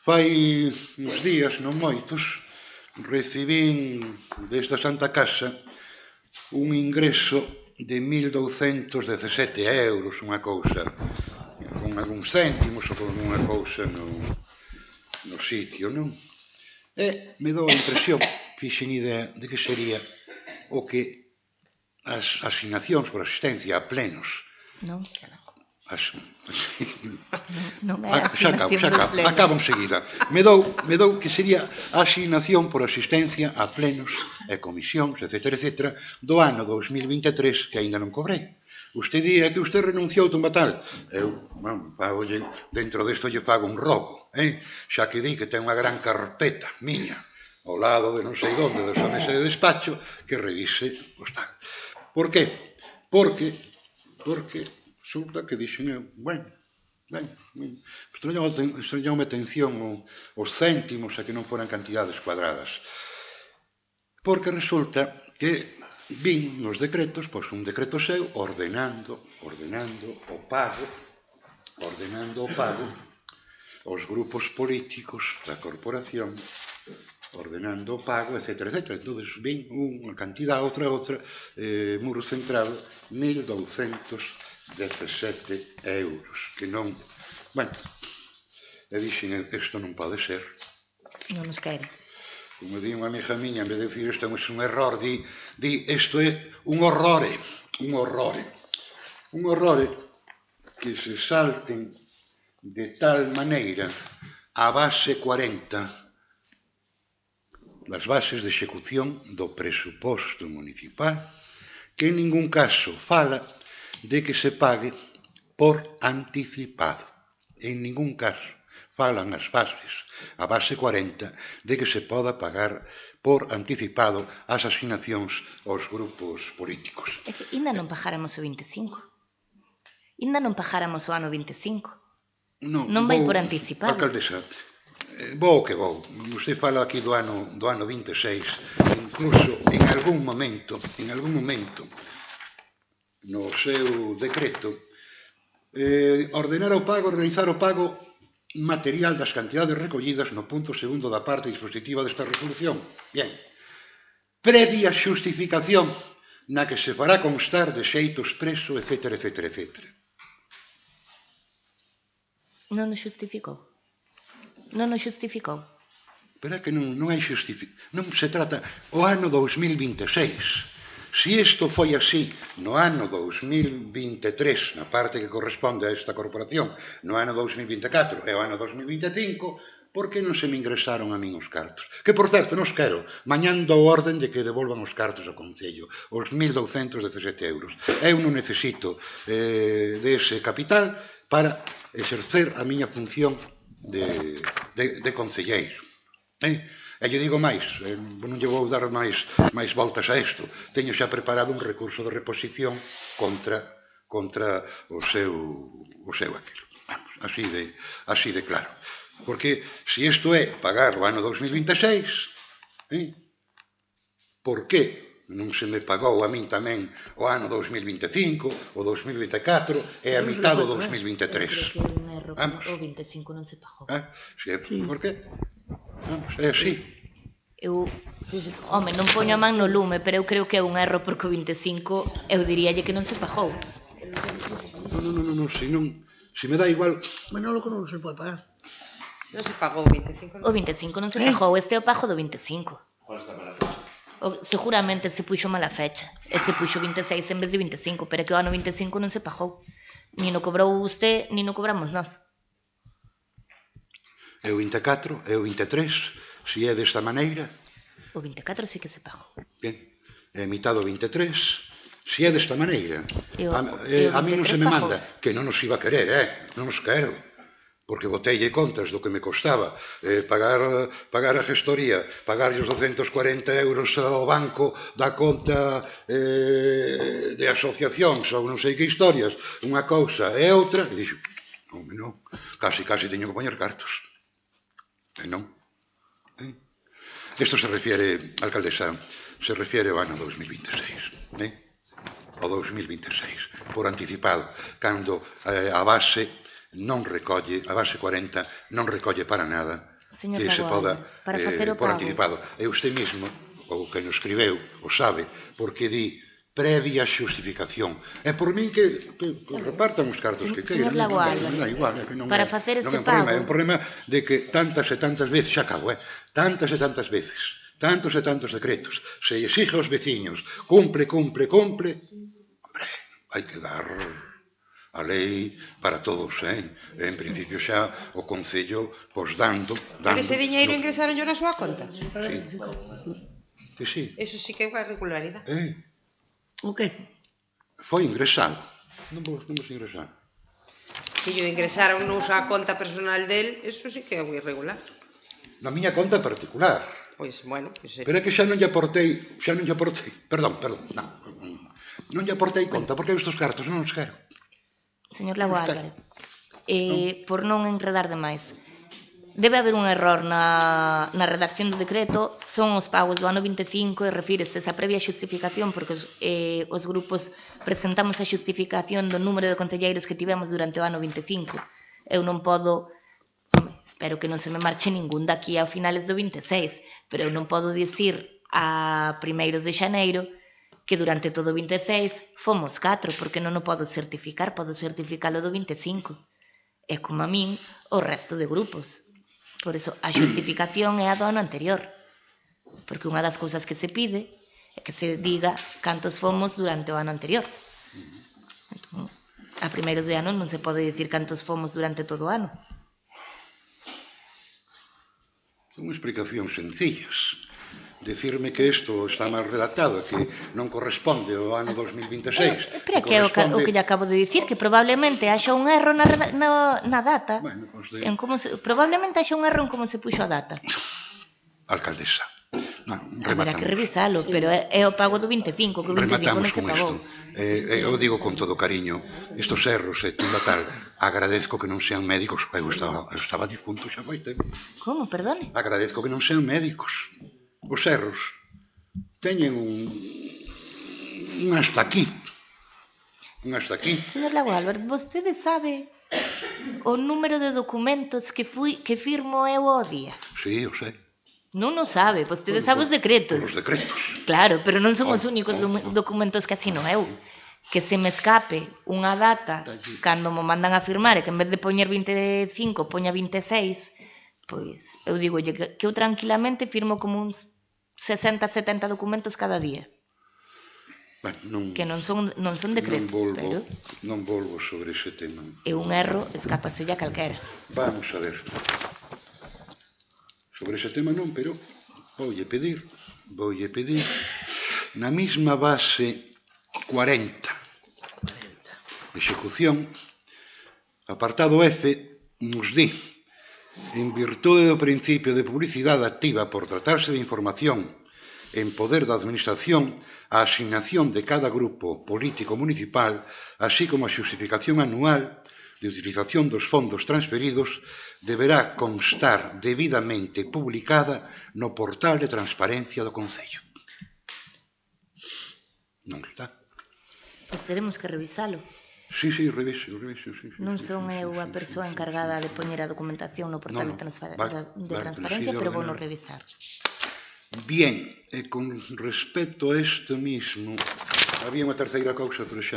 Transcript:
Fai uns días, non moitos, recibín desde a Santa Casa un ingreso de 1.217 euros, unha cousa, con algúns céntimos ou con unha cousa no sitio, non? E me dou a impresión, fixen idea de que sería o que as asignacións por asistencia a plenos. Non, que non. Non é acabo enseguida. Me dou que sería a asignación por asistencia a plenos e comisións, etc., do ano 2023 que aínda non cobrei. Usted di que usted renunciou tumba tal. Eu, pagolle, dentro desto lle pago un rogo, xa que di que ten unha gran carpeta miña ao lado de non sei onde, da mesa de despacho, que revise os tal. Por qué? Porque resulta que dixen eu, extrañoume atención os céntimos a que non foran cantidades cuadradas. Porque resulta que vin nos decretos, pois un decreto seu, ordenando o pago aos grupos políticos da corporación, ordenando o pago, etc. Entón, vin unha cantidad, outra, muro centrado, 1.217 euros, que non... Bueno, e dixen, isto non pode ser. Non nos quere. Como di unha amiga miña, en vez de dicir isto é un error, di isto é un horrore, que se salten de tal maneira a base 40 das bases de execución do presuposto municipal, que en ningún caso fala de que se pague por anticipado. En ningún caso falan as bases, a base 40, de que se poda pagar por anticipado as asignacións aos grupos políticos. É que ainda non pagáramos o 25. Ainda non pagáramos o ano 25. Non vai por anticipado. Alcaldesa, vou que vou. Usted fala aquí do ano 26, incluso en algún momento, no seu decreto, ordenar o pago, realizar o pago material das cantidades recollidas no punto segundo da parte dispositiva desta resolución. Bien. Previa xustificación na que se fará constar de xeito expreso, etc. Non o xustificou. Pero é que non hai xustificación. Non se trata o ano 2026. Se isto foi así no ano 2023, na parte que corresponde a esta corporación, no ano 2024 e o ano 2025, por que non se me ingresaron a min os cartos? Que, por certo, non os quero. Mañán dou orden de que devolvan os cartos ao Concello, os 1.217 euros. Eu non necesito dese capital para exercer a miña función de concelleiro. E lle digo máis, non lle vou dar máis voltas a isto. Teño xa preparado un recurso de reposición contra o seu aquilo. Vamos, así de claro. Porque se isto é pagar o ano 2026, por que non se me pagou a min tamén o ano 2025, o 2024 e a mitad do 2023? Vamos. O 25 non se pagou. Por que? Vamos, é así. Home, non poño a man no lume, pero eu creo que é un erro porque o 25 eu diríalle que non se pagou. Non, se me dá igual... Manolo que non se pode pagar. Non se pagou o 25. O 25 non se pagou, este é o pago do 25. Qual está mala fecha? Seguramente se puxo mala fecha. E se puxo 26 en vez de 25, pero que o ano 25 non se pagou. Ni no cobrou usted, ni no cobramos nós. E o 24, e o 23, se é desta maneira... O 24 sí que se pagou. Bien, e a mitad do 23, se é desta maneira. A mí non se me manda, que non nos iba a querer, non nos quero. Porque boteille contas do que me costaba pagar a gestoría, pagarlle os 240 euros ao banco da conta de asociacións ou non sei que historias, unha cousa e outra, e dixo, non, casi teño que poñer cartos. E non. Isto se refiere, alcaldesa, se refiere ao ano 2026. O 2026, por anticipado, cando a base non recolle, a base 40 non recolle para nada Señor que se poda Lagoa, para facer o por pago. anticipado. E usted mesmo, ou quen o escribeu, o sabe, porque di previa xustificación. É por min que repartan os cartos que Señor queiran. Lagoa Non dá Álvarez, igual, é que non para é, facer non ese é un problema, pago. é un problema de que tantas e tantas veces, xa acabo, tantas e tantas veces, tantos e tantos decretos, se exige aos veciños, cumple, hombre, hai que dar a lei para todos, En principio xa o Concello, pois dando... Pero ese diñeiro ingresaron yo na súa conta? Sí. Eso sí que é unha irregularidade. O que? Foi ingresado. Non vos ingresar. Se yo ingresaron na súa conta personal del, eso sí que é unha irregular. Na miña conta particular. Pois, bueno, pois... Pero é que xa non lle aportei, perdón, non lle aportei conta, porque estes cartos non os quero. Señor Lagoa Álvarez, por non enredar demais, debe haber un error na redacción do decreto, son os pagos do ano 25 e refírese esa previa xustificación, porque os grupos presentamos a xustificación do número de concelleiros que tivemos durante o ano 25. Eu non podo, espero que non se me marche ningún daqui a finales do 26, pero eu non podo dicir a primeiros de xaneiro que durante todo o 26 fomos 4, porque non o podo certificar, podo certificalo do 25. É como a min o resto de grupos. Por iso, a xustificación é a do ano anterior. Porque unha das cousas que se pide é que se diga cantos fomos durante o ano anterior. Entón, a primeiros de ano non se pode dicir cantos fomos durante todo o ano. Son explicacións sencillas. Decirme que isto está mal redactado, que non corresponde ao ano 2026. Pero é que é o que lle acabo de dicir, que probablemente haxa un erro na data. Bueno, pues probablemente haxa un erro en como se puxo a data. Alcaldesa. Haberá que revisalo, pero é o pago do 25, que o 25 non se pagou. Eu digo con todo cariño, estos erros e toda tal, agradezco que non sean médicos. Eu estaba difunto xa foi tempo. Como, perdone? Agradezco que non sean médicos. Os erros teñen un hasta aquí. Un hasta aquí. Señor Lagoa Álvarez, vostede sabe o número de documentos que firmo eu ao día? Sí, eu sei. Non o sabe, vostede sabe os decretos. Os decretos. Claro, pero non son os únicos documentos que asino eu. Que se me escape unha data cando me mandan a firmar e que en vez de poñer 25 poña 26, pois eu digo que eu tranquilamente firmo como uns 60-70 documentos cada día. Bueno, que non son decretos, pero... Non volvo sobre ese tema. É un erro, escápaselle a calquera. Vamos a ver. Sobre ese tema non, pero voulle pedir, na mesma base 40, execución, apartado F, nos di, en virtude do principio de publicidade activa por tratarse de información en poder da Administración, a asignación de cada grupo político municipal, así como a xustificación anual de utilización dos fondos transferidos, deberá constar debidamente publicada no portal de transparencia do Concello. Non está. Pois teremos que revisalo. Sí, reviso. Non son eu a persoa encargada de poñer a documentación no portal de transparencia, pero vou no revisar. Bien, e con respecto a isto mismo, había unha terceira cousa, pero xa